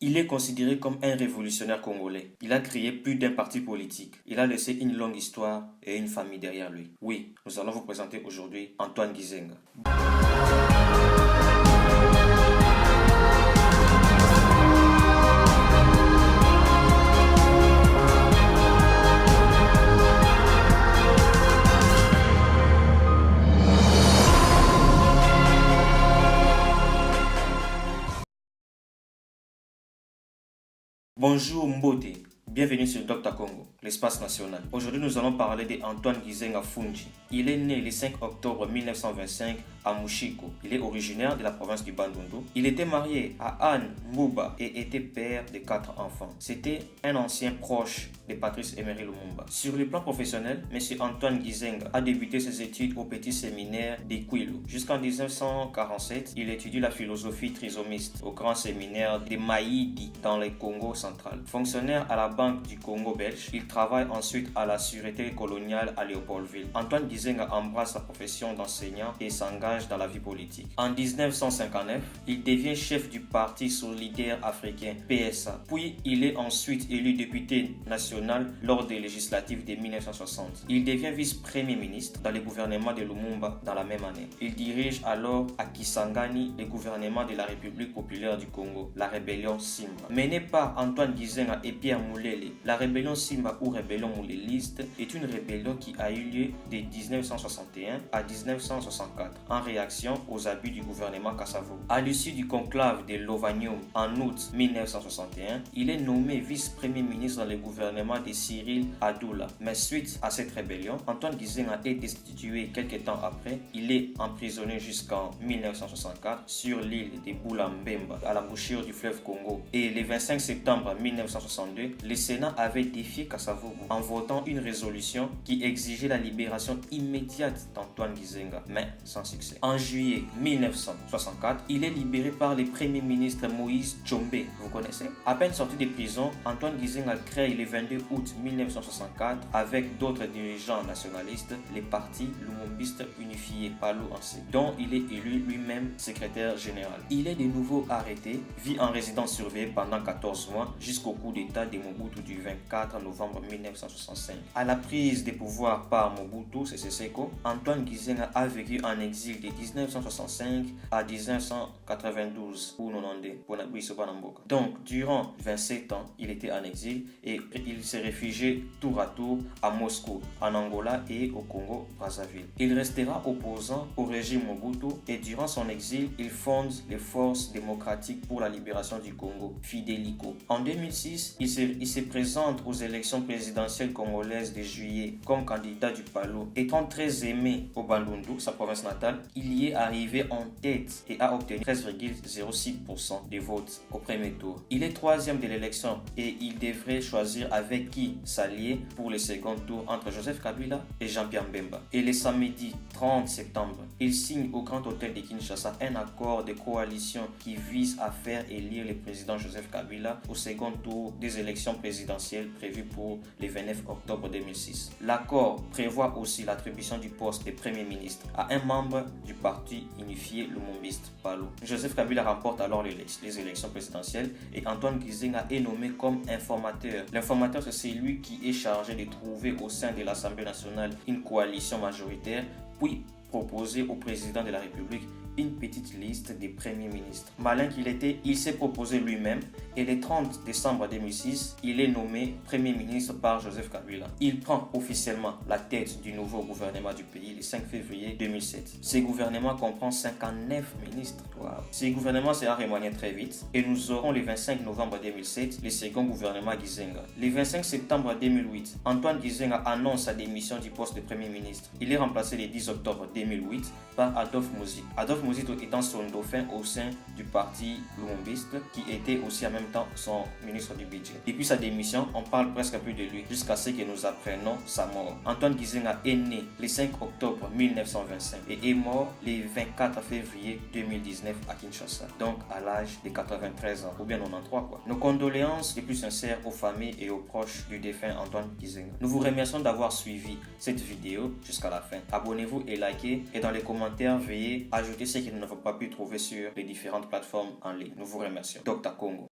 Il est considéré comme un révolutionnaire congolais. Il a créé plus d'un parti politique. Il a laissé une longue histoire et une famille derrière lui. Oui, nous allons vous présenter aujourd'hui Antoine Gizenga. Bonjour Mbote, bienvenue sur Dr Congo, l'espace national. Aujourd'hui nous allons parler d'Antoine Gizenga Fungi. Il est né le 5 octobre 1925 à Mushiko. Il est originaire de la province du Bandundu. Il était marié à Anne Mbuba et était père de 4 enfants. C'était un ancien proche de Patrice Emery Lumumba. Sur le plan professionnel, M. Antoine Gizenga a débuté ses études au petit séminaire de Kwilu. Jusqu'en 1947, il étudie la philosophie trisomiste au grand séminaire de Maïdi dans le Congo central. Fonctionnaire à la Banque du Congo belge, il travaille ensuite à la sûreté coloniale à Léopoldville. Antoine Gizenga embrasse sa profession d'enseignant et s'engage dans la vie politique. En 1959, il devient chef du Parti solidaire africain PSA. Puis il est ensuite élu député national lors des législatives de 1960. Il devient vice-premier ministre dans le gouvernement de Lumumba dans la même année. Il dirige alors à Kisangani le gouvernement de la République populaire du Congo, la rébellion Simba. Menée par Antoine Gizenga et Pierre Moulele, la rébellion Simba ou rébellion mouléliste est une rébellion qui a eu lieu de 1961 à 1964 en réaction aux abus du gouvernement Kassavo. À l'issue du conclave de Lovanium en août 1961, il est nommé vice-premier ministre dans le gouvernement de Cyril Adoula. Mais suite à cette rébellion, Antoine Gizenga est destitué quelques temps après. Il est emprisonné jusqu'en 1964 sur l'île de Boulambemba, à l'embouchure du fleuve Congo. Et le 25 septembre 1962, le Sénat avait défié Kassavo en votant une résolution qui exigeait la libération immédiate d'Antoine Gizenga, mais sans succès. En juillet 1964, il est libéré par le premier ministre Moïse Tshombe. Vous connaissez? À peine sorti de prison, Antoine Gizenga crée le 22 août 1964 avec d'autres dirigeants nationalistes le parti Lumumbiste Unifié Palu Anse, dont il est élu lui-même secrétaire général. Il est de nouveau arrêté, vit en résidence surveillée pendant 14 mois jusqu'au coup d'état de Mobutu du 24 novembre 1965. À la prise de pouvoir par Mobutu Sese Seko, Antoine Gizenga a vécu en exil de 1965 à 1992 ou 92. Donc, durant 27 ans, il était en exil et il s'est réfugié tour à tour à Moscou, en Angola et au Congo-Brazzaville. Il restera opposant au régime Mobutu et durant son exil, il fonde les Forces démocratiques pour la libération du Congo, Fidelico. En 2006, il se présente aux élections présidentielles congolaises de juillet comme candidat du PALU. Étant très aimé au Bandundu, sa province natale, il y est arrivé en tête et a obtenu 13,06% des votes au premier tour. Il est troisième de l'élection et il devrait choisir avec qui s'allier pour le second tour entre Joseph Kabila et Jean-Pierre Bemba. Et le samedi 30 septembre, il signe au Grand Hôtel de Kinshasa un accord de coalition qui vise à faire élire le président Joseph Kabila au second tour des élections présidentielles prévues pour le 29 octobre 2006. L'accord prévoit aussi l'attribution du poste de premier ministre à un membre du parti unifié Lumumbiste Palu. Joseph Kabila remporte alors les élections présidentielles et Antoine Gizenga est nommé comme informateur. L'informateur, c'est celui qui est chargé de trouver au sein de l'Assemblée nationale une coalition majoritaire, puis proposer au président de la République une petite liste des premiers ministres. Malin qu'il était, il s'est proposé lui-même et le 30 décembre 2006, il est nommé premier ministre par Joseph Kabila. Il prend officiellement la tête du nouveau gouvernement du pays le 5 février 2007. Ce gouvernement comprend 59 ministres. Wow. Ce gouvernement sera remanié très vite et nous aurons le 25 novembre 2007 le second gouvernement Gizenga. Le 25 septembre 2008, Antoine Gizenga annonce sa démission du poste de premier ministre. Il est remplacé le 10 octobre 2008 par Adolphe Muzito. Adolphe Muzito étant son dauphin au sein du parti Lumumbiste, qui était aussi en même temps son ministre du budget. Depuis sa démission, on parle presque plus de lui, jusqu'à ce que nous apprenons sa mort. Antoine Gizenga est né le 5 octobre 1925 et est mort le 24 février 2019 à Kinshasa, donc à l'âge de 93 ans, ou bien 93 quoi. Nos condoléances les plus sincères aux familles et aux proches du défunt Antoine Gizenga. Nous vous remercions d'avoir suivi cette vidéo jusqu'à la fin. Abonnez-vous et likez, et dans les commentaires, veuillez ajouter ce que nous n'avons pas pu trouver sur les différentes plateformes en ligne. Nous vous remercions. Dr Congo.